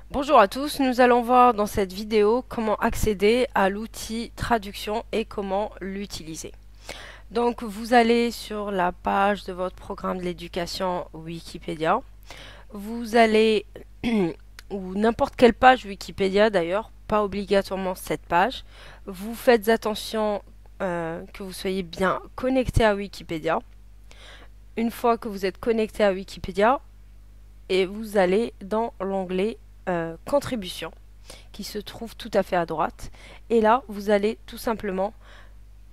Bonjour à tous, nous allons voir dans cette vidéo comment accéder à l'outil traduction et comment l'utiliser. Donc vous allez sur la page de votre programme de l'éducation Wikipédia. Vous allez, ou n'importe quelle page Wikipédia d'ailleurs, pas obligatoirement cette page. Vous faites attention que vous soyez bien connecté à Wikipédia. Une fois que vous êtes connecté à Wikipédia, et vous allez dans l'onglet contribution qui se trouve tout à fait à droite. Et là, vous allez tout simplement,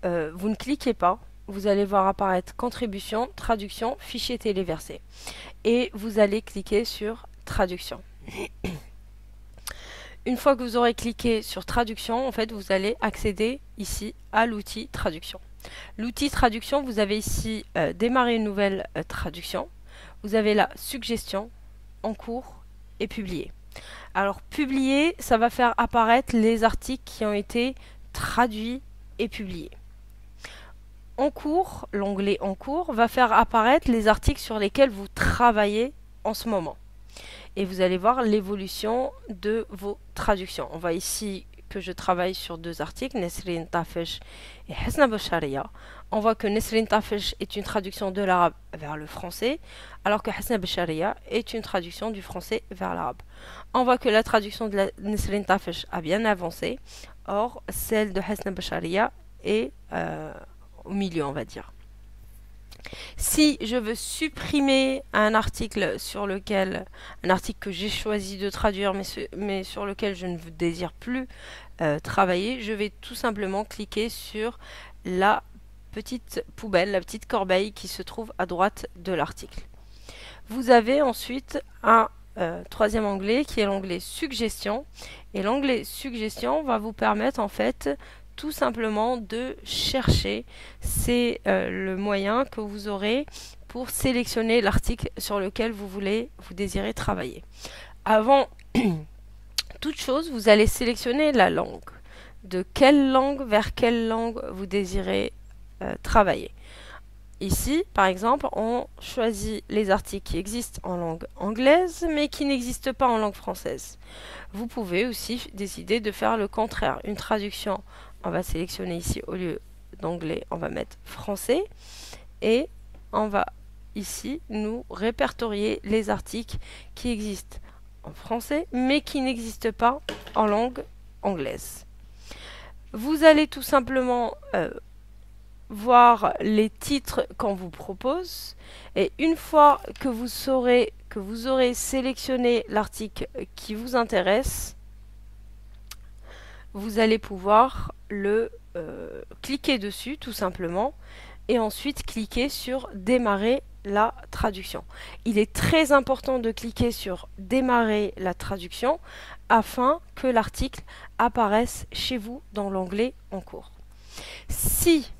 vous ne cliquez pas, vous allez voir apparaître contribution, traduction, fichier téléversé. Et vous allez cliquer sur traduction. Une fois que vous aurez cliqué sur traduction, en fait, vous allez accéder ici à l'outil traduction. L'outil traduction, vous avez ici démarrer une nouvelle traduction. Vous avez la suggestion, en cours et publier. Alors publier, ça va faire apparaître les articles qui ont été traduits et publiés. En cours, l'onglet en cours va faire apparaître les articles sur lesquels vous travaillez en ce moment. Et vous allez voir l'évolution de vos traductions. On voit ici que je travaille sur deux articles, Nesrin Tafesh et Hasna Bashariya. On voit que Nesrin Tafesh est une traduction de l'arabe vers le français, alors que Hasna Bashariya est une traduction du français vers l'arabe. On voit que la traduction de Nesrin Tafesh a bien avancé, or celle de Hasna Bashariya est au milieu, on va dire. Si je veux supprimer un article un article que j'ai choisi de traduire, mais sur lequel je ne désire plus travailler, je vais tout simplement cliquer sur la petite poubelle, la petite corbeille qui se trouve à droite de l'article. Vous avez ensuite un troisième onglet qui est l'onglet suggestion. Et l'onglet suggestion va vous permettre en fait tout simplement de chercher. C'est le moyen que vous aurez pour sélectionner l'article sur lequel vous désirez travailler. Avant toute chose, vous allez sélectionner la langue. De quelle langue vers quelle langue vous désirez travailler. Ici, par exemple, on choisit les articles qui existent en langue anglaise, mais qui n'existent pas en langue française. Vous pouvez aussi décider de faire le contraire. Une traduction, on va sélectionner ici, au lieu d'anglais, on va mettre français. Et on va ici nous répertorier les articles qui existent en français, mais qui n'existent pas en langue anglaise. Vous allez tout simplement voir les titres qu'on vous propose, et une fois que vous aurez sélectionné l'article qui vous intéresse, vous allez pouvoir le cliquer dessus tout simplement et ensuite cliquer sur démarrer la traduction. Il est très important de cliquer sur démarrer la traduction afin que l'article apparaisse chez vous dans l'onglet en cours. Si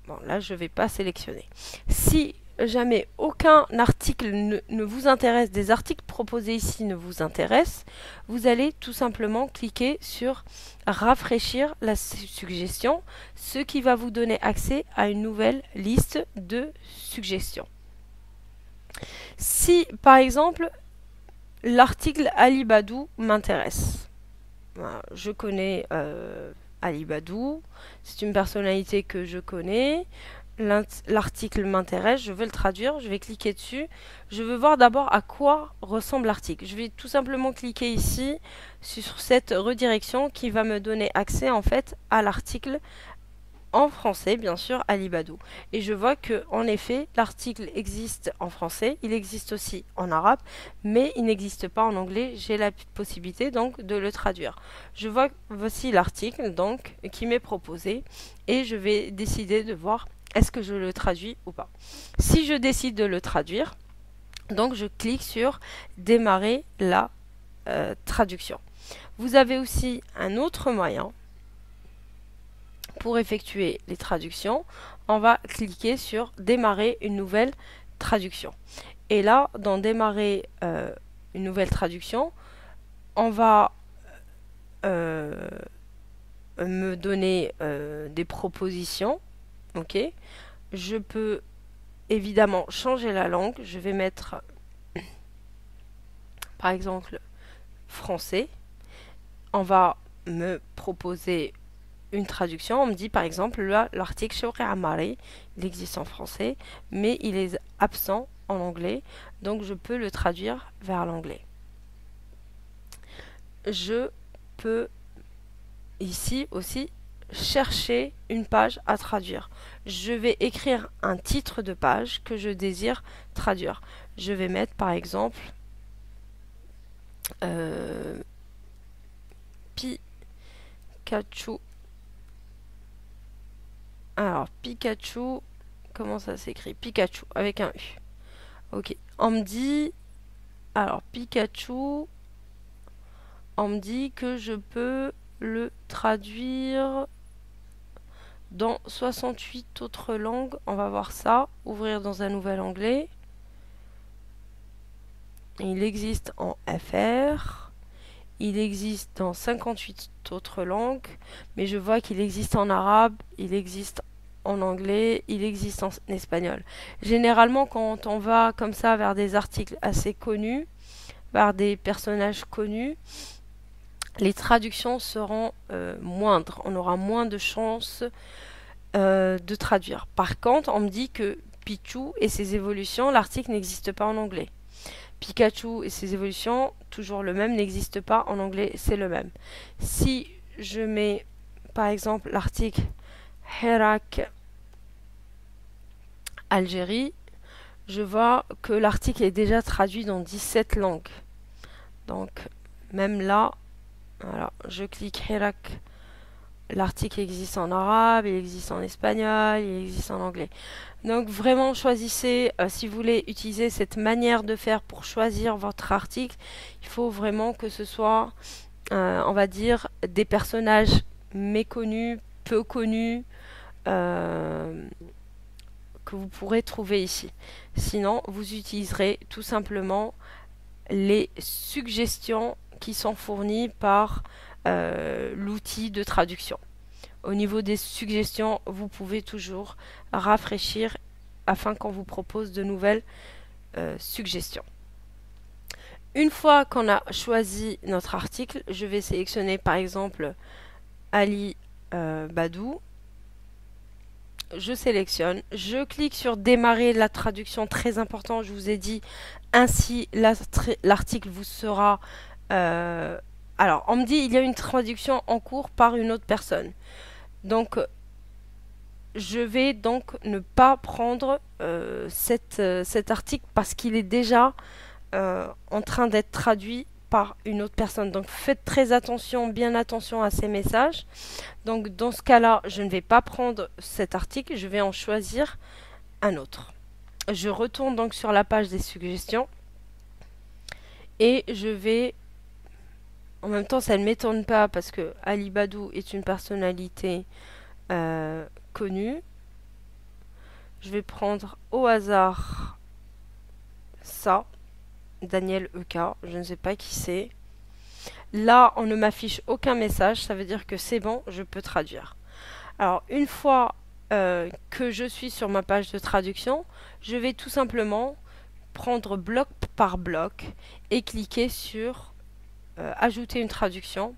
Bon, là, je ne vais pas sélectionner. Si jamais aucun article ne vous intéresse, des articles proposés ici ne vous intéressent, vous allez tout simplement cliquer sur rafraîchir la suggestion, ce qui va vous donner accès à une nouvelle liste de suggestions. Si, par exemple, l'article Ali Badou m'intéresse, je connais Ali Badou, c'est une personnalité que je connais, l'article m'intéresse, je veux le traduire, je vais cliquer dessus, je veux voir d'abord à quoi ressemble l'article. Je vais tout simplement cliquer ici sur cette redirection qui va me donner accès en fait à l'article en français, bien sûr, Ali Badou. Et je vois que, en effet, l'article existe en français, il existe aussi en arabe, mais il n'existe pas en anglais. J'ai la possibilité donc de le traduire. Je vois voici l'article donc qui m'est proposé et je vais décider de voir est-ce que je le traduis ou pas. Si je décide de le traduire, donc je clique sur démarrer la traduction. Vous avez aussi un autre moyen. Pour effectuer les traductions, on va cliquer sur démarrer une nouvelle traduction. Et là, dans démarrer une nouvelle traduction, on va me donner des propositions. Ok, je peux évidemment changer la langue. Je vais mettre par exemple français, on va me proposer une traduction. On me dit par exemple là l'article Shawqi Ammari, il existe en français, mais il est absent en anglais, donc je peux le traduire vers l'anglais. Je peux ici aussi chercher une page à traduire. Je vais écrire un titre de page que je désire traduire. Je vais mettre par exemple Pikachu. Alors Pikachu, comment ça s'écrit? Pikachu avec un U. Ok, on me dit, alors Pikachu, on me dit que je peux le traduire dans 68 autres langues. On va voir ça. Ouvrir dans un nouvel onglet. Il existe en FR. Il existe dans 58 autres langues. Mais je vois qu'il existe en arabe. Il existe en anglais. Il existe en espagnol. Généralement, quand on va comme ça vers des articles assez connus, vers des personnages connus, les traductions seront moindres. On aura moins de chances de traduire. Par contre, on me dit que Pichu et ses évolutions, l'article n'existe pas en anglais. Pikachu et ses évolutions, toujours le même, n'existe pas en anglais, c'est le même. Si je mets par exemple l'article Herak Algérie, je vois que l'article est déjà traduit dans 17 langues. Donc même là, alors, je clique Herak. L'article existe en arabe, il existe en espagnol, il existe en anglais. Donc vraiment choisissez, si vous voulez utiliser cette manière de faire pour choisir votre article, il faut vraiment que ce soit, on va dire, des personnages méconnus, peu connus, que vous pourrez trouver ici. Sinon, vous utiliserez tout simplement les suggestions qui sont fournies par l'outil de traduction. Au niveau des suggestions, vous pouvez toujours rafraîchir afin qu'on vous propose de nouvelles suggestions. Une fois qu'on a choisi notre article, je vais sélectionner par exemple Ali Badou. Je sélectionne, je clique sur démarrer la traduction, très important, je vous ai dit, ainsi l'article vous sera... alors, on me dit il y a une traduction en cours par une autre personne. Donc, je vais donc ne pas prendre cet article parce qu'il est déjà en train d'être traduit par une autre personne. Donc, faites très attention, bien attention à ces messages. Donc, dans ce cas-là, je ne vais pas prendre cet article, je vais en choisir un autre. Je retourne donc sur la page des suggestions et je vais... En même temps, ça ne m'étonne pas parce que Ali Badou est une personnalité connue. Je vais prendre au hasard ça, Daniel EK, je ne sais pas qui c'est. Là, on ne m'affiche aucun message, ça veut dire que c'est bon, je peux traduire. Alors, une fois que je suis sur ma page de traduction, je vais tout simplement prendre bloc par bloc et cliquer sur ajouter une traduction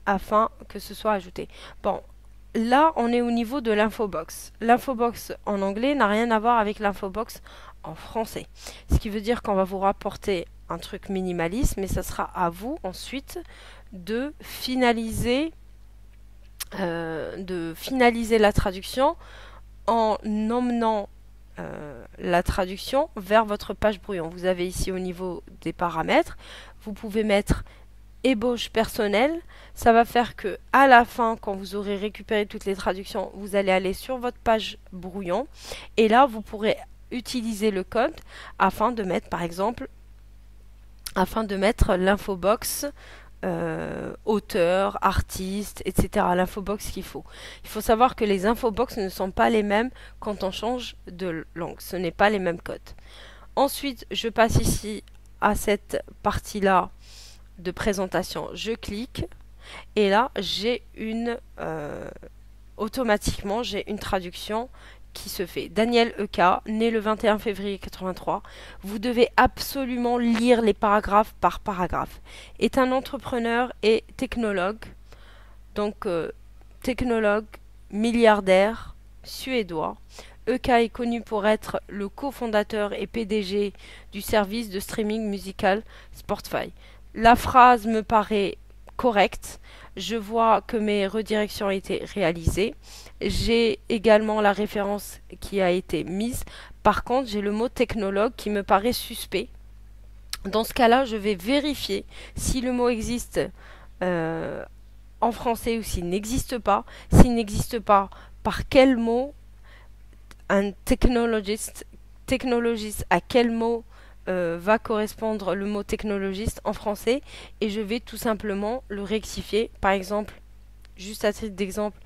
afin que ce soit ajouté. Bon, là on est au niveau de l'infobox. L'infobox en anglais n'a rien à voir avec l'infobox en français. Ce qui veut dire qu'on va vous rapporter un truc minimaliste, mais ça sera à vous ensuite de finaliser la traduction en emmenant la traduction vers votre page brouillon. Vous avez ici au niveau des paramètres, vous pouvez mettre ébauche personnelle. Ça va faire que à la fin, quand vous aurez récupéré toutes les traductions, vous allez aller sur votre page brouillon et là vous pourrez utiliser le code afin de mettre par exemple l'infobox auteur, artiste, etc. L'infobox qu'il faut. Il faut savoir que les infobox ne sont pas les mêmes quand on change de langue. Ce n'est pas les mêmes codes. Ensuite, je passe ici à cette partie-là de présentation. Je clique et là, j'ai automatiquement, j'ai une traduction qui se fait. Daniel EK, né le 21 février 83. Vous devez absolument lire les paragraphes par paragraphe. Est un entrepreneur et technologue. Donc, technologue, milliardaire, suédois. EK est connu pour être le cofondateur et PDG du service de streaming musical Spotify. La phrase me paraît correcte. Je vois que mes redirections ont été réalisées. J'ai également la référence qui a été mise. Par contre, j'ai le mot technologue qui me paraît suspect. Dans ce cas-là, je vais vérifier si le mot existe en français ou s'il n'existe pas. S'il n'existe pas, par quel mot un technologiste, à quel mot va correspondre le mot technologiste en français, et je vais tout simplement le rectifier. Par exemple, juste à titre d'exemple,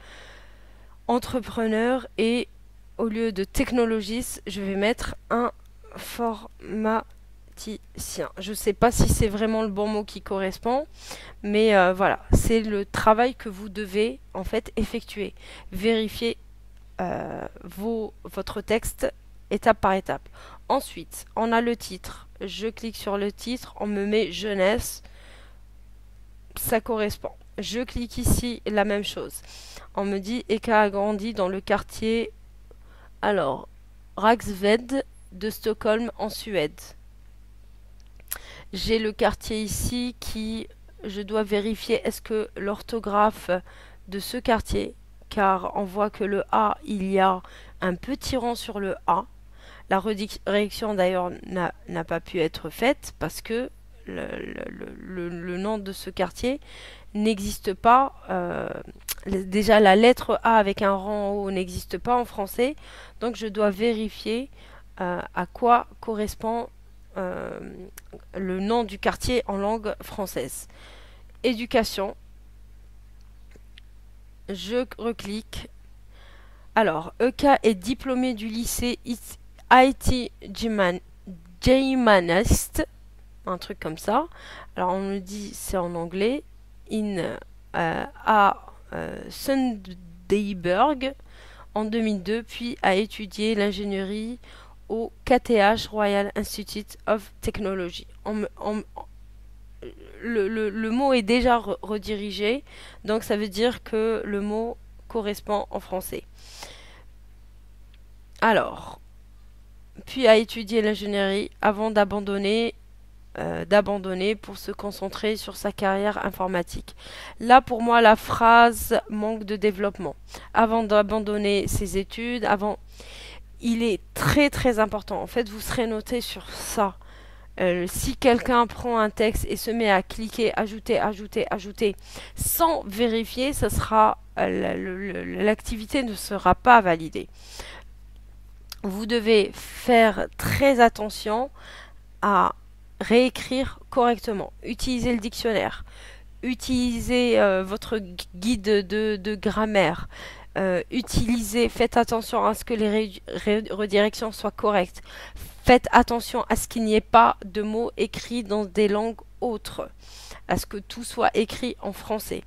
entrepreneur, et au lieu de technologiste, je vais mettre informaticien. Je ne sais pas si c'est vraiment le bon mot qui correspond, mais voilà, c'est le travail que vous devez en fait effectuer. Vérifier votre texte étape par étape. Ensuite, on a le titre. Je clique sur le titre, on me met jeunesse, ça correspond. Je clique ici, la même chose. On me dit Eka a grandi dans le quartier, alors, Ragsved de Stockholm en Suède. J'ai le quartier ici qui, je dois vérifier est-ce que l'orthographe de ce quartier, car on voit que le A, il y a un petit rond sur le A. La redirection d'ailleurs n'a pas pu être faite parce que le nom de ce quartier n'existe pas. Déjà la lettre A avec un rond en haut n'existe pas en français. Donc je dois vérifier à quoi correspond le nom du quartier en langue française. Éducation. Je reclique. Alors, EK est diplômé du lycée IT Germanist, un truc comme ça. Alors, on me dit, c'est en anglais. À Sundayberg en 2002, puis a étudié l'ingénierie au KTH Royal Institute of Technology. Le mot est déjà redirigé, donc ça veut dire que le mot correspond en français. Alors, puis a étudié l'ingénierie avant d'abandonner pour se concentrer sur sa carrière informatique. Là, pour moi, la phrase manque de développement. Avant d'abandonner ses études, il est très très important. En fait, vous serez noté sur ça. Si quelqu'un prend un texte et se met à cliquer, ajouter, sans vérifier, ça sera l'activité ne sera pas validée. Vous devez faire très attention à réécrire correctement. Utilisez le dictionnaire. Utilisez votre guide de grammaire. Faites attention à ce que les redirections soient correctes. Faites attention à ce qu'il n'y ait pas de mots écrits dans des langues autres. À ce que tout soit écrit en français.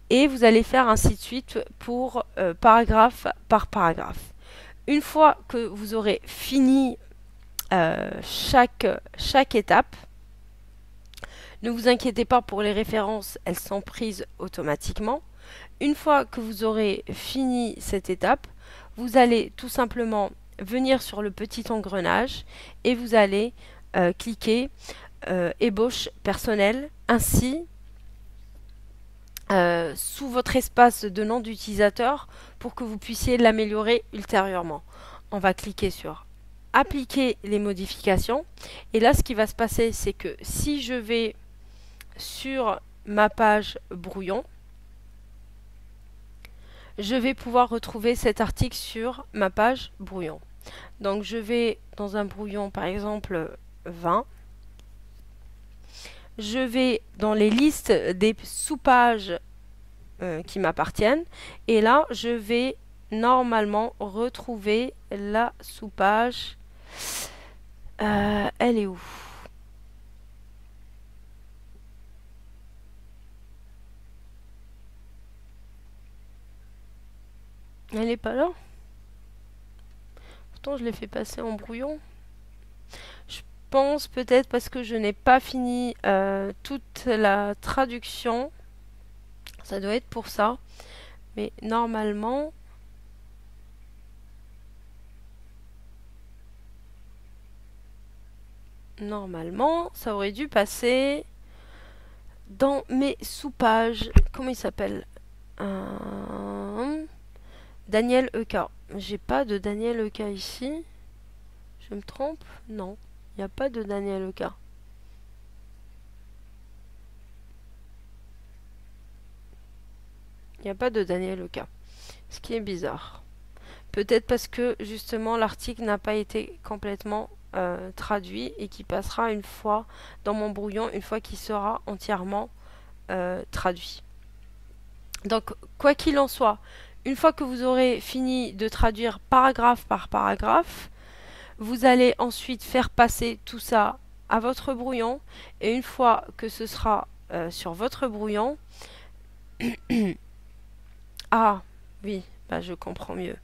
Et vous allez faire ainsi de suite pour paragraphe par paragraphe. Une fois que vous aurez fini chaque étape, ne vous inquiétez pas pour les références, elles sont prises automatiquement. Une fois que vous aurez fini cette étape, vous allez tout simplement venir sur le petit engrenage et vous allez cliquer ébauche personnelle. Ainsi, sous votre espace de nom d'utilisateur pour que vous puissiez l'améliorer ultérieurement. On va cliquer sur appliquer les modifications et là ce qui va se passer c'est que si je vais sur ma page brouillon, je vais pouvoir retrouver cet article sur ma page brouillon. Donc je vais dans un brouillon par exemple 20. Je vais dans les listes des sous-pages qui m'appartiennent. Et là, je vais normalement retrouver la sous-page. Elle est où? Elle n'est pas là? Pourtant, je l'ai fait passer en brouillon. Je pense peut-être parce que je n'ai pas fini toute la traduction. Ça doit être pour ça. Mais normalement... Normalement, ça aurait dû passer dans mes sous-pages. Comment il s'appelle Daniel EK. J'ai pas de Daniel EK ici. Je me trompe? Non, il n'y a pas de Daniel EK. Il n'y a pas de Daniel EK. Ce qui est bizarre. Peut-être parce que justement l'article n'a pas été complètement traduit et qui passera une fois dans mon brouillon, une fois qu'il sera entièrement traduit. Donc, quoi qu'il en soit, une fois que vous aurez fini de traduire paragraphe par paragraphe, vous allez ensuite faire passer tout ça à votre brouillon. Et une fois que ce sera sur votre brouillon... Ah, oui, bah, je comprends mieux.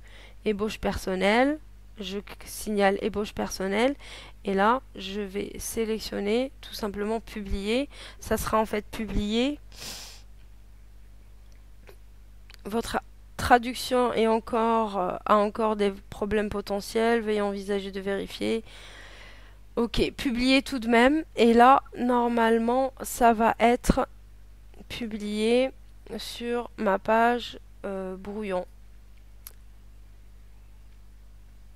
Ébauche personnelle. Je signale ébauche personnelle. Et là, je vais sélectionner tout simplement publier. Ça sera en fait publié. Votre traduction est a encore des problèmes potentiels. Veuillez envisager de vérifier. Ok, publier tout de même. Et là, normalement, ça va être publié sur ma page brouillon.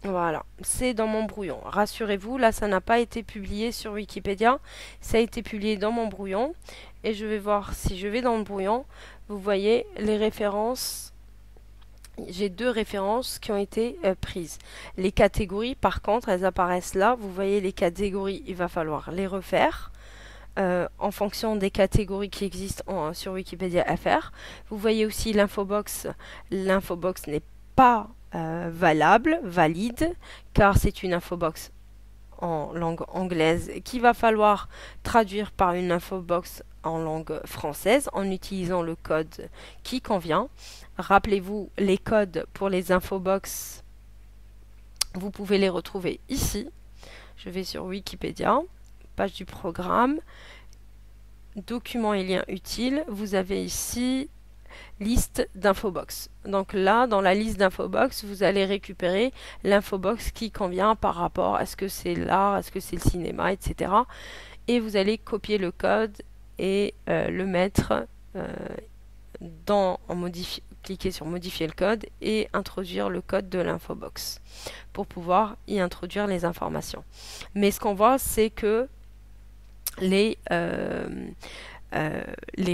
Voilà, c'est dans mon brouillon. Rassurez-vous, là, ça n'a pas été publié sur Wikipédia. Ça a été publié dans mon brouillon. Et je vais voir si je vais dans le brouillon. Vous voyez les références. J'ai 2 références qui ont été prises. Les catégories, par contre, elles apparaissent là. Vous voyez les catégories, il va falloir les refaire. En fonction des catégories qui existent sur Wikipédia FR. Vous voyez aussi l'infobox. L'infobox n'est pas valide, car c'est une infobox en langue anglaise qu'il va falloir traduire par une infobox en langue française en utilisant le code qui convient. Rappelez-vous, les codes pour les infobox, vous pouvez les retrouver ici. Je vais sur Wikipédia, page du programme, documents et liens utiles. Vous avez ici liste d'infobox. Donc là, dans la liste d'infobox, vous allez récupérer l'infobox qui convient par rapport à ce que c'est l'art, est-ce que c'est le cinéma, etc. Et vous allez copier le code et le mettre cliquer sur modifier le code et introduire le code de l'infobox pour pouvoir y introduire les informations. Mais ce qu'on voit, c'est que les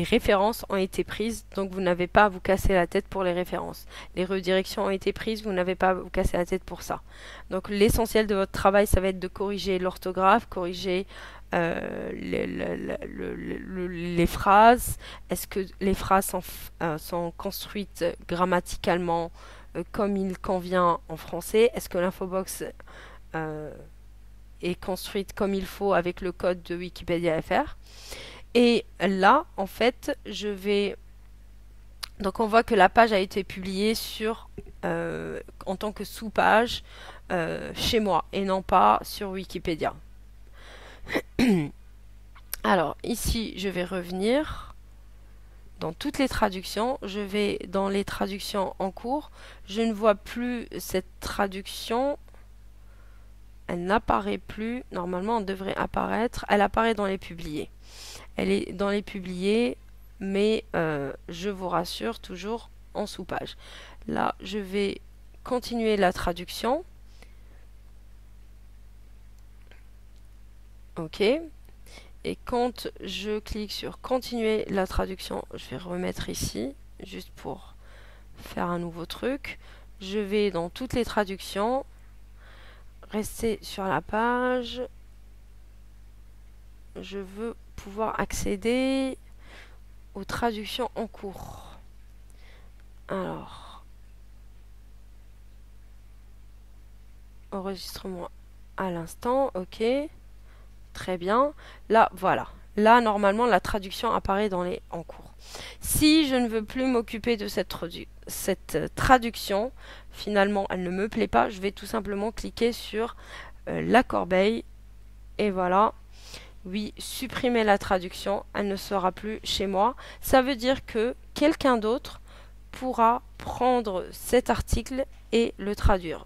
références ont été prises, donc vous n'avez pas à vous casser la tête pour les références. Les redirections ont été prises, vous n'avez pas à vous casser la tête pour ça. Donc l'essentiel de votre travail, ça va être de corriger l'orthographe, corriger les phrases. Est-ce que les phrases sont construites grammaticalement comme il convient en français? Est-ce que l'infobox est construite comme il faut avec le code de Wikipédia FR? Et là, en fait, je vais... Donc on voit que la page a été publiée en tant que sous-page chez moi et non pas sur Wikipédia. Alors ici, je vais revenir dans toutes les traductions. Je vais dans les traductions en cours. Je ne vois plus cette traduction. Elle n'apparaît plus. Normalement, elle devrait apparaître. Elle apparaît dans les publiés. Elle est dans les publiés, mais je vous rassure, toujours en sous-page. Là, je vais continuer la traduction. OK. Et quand je clique sur continuer la traduction, je vais remettre ici, juste pour faire un nouveau truc. Je vais dans toutes les traductions, rester sur la page. Je veux pouvoir accéder aux traductions en cours. Alors, enregistrement à l'instant, ok. Très bien. Là, voilà. Là, normalement, la traduction apparaît dans les en cours. Si je ne veux plus m'occuper de cette traduction, finalement elle ne me plaît pas, je vais tout simplement cliquer sur la corbeille et voilà. Oui, supprimer la traduction, elle ne sera plus chez moi. Ça veut dire que quelqu'un d'autre pourra prendre cet article et le traduire.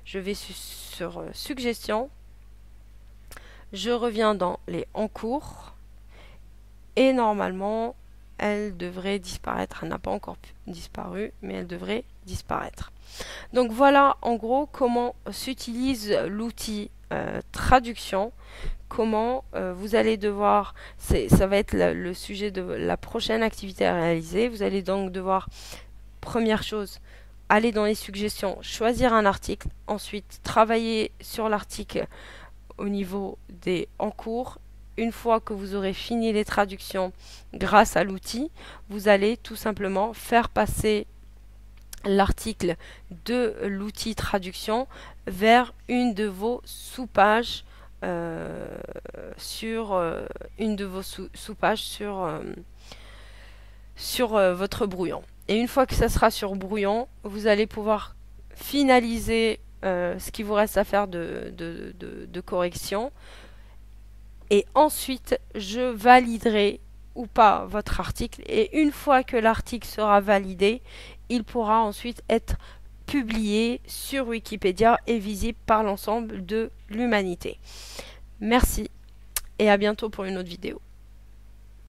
Je vais sur suggestion, je reviens dans les en cours et normalement elle devrait disparaître. Elle n'a pas encore disparu, mais elle devrait disparaître. Donc voilà en gros comment s'utilise l'outil traduction, comment vous allez devoir, ça va être le sujet de la prochaine activité à réaliser. Vous allez donc devoir, première chose, aller dans les suggestions, choisir un article, ensuite travailler sur l'article au niveau des en cours. Une fois que vous aurez fini les traductions grâce à l'outil, vous allez tout simplement faire passer l'article de l'outil traduction vers une de vos sous-pages sur votre brouillon. Et une fois que ça sera sur brouillon, vous allez pouvoir finaliser ce qui vous reste à faire de correction. Et ensuite, je validerai ou pas votre article. Et une fois que l'article sera validé, il pourra ensuite être publié sur Wikipédia et visible par l'ensemble de l'humanité. Merci et à bientôt pour une autre vidéo.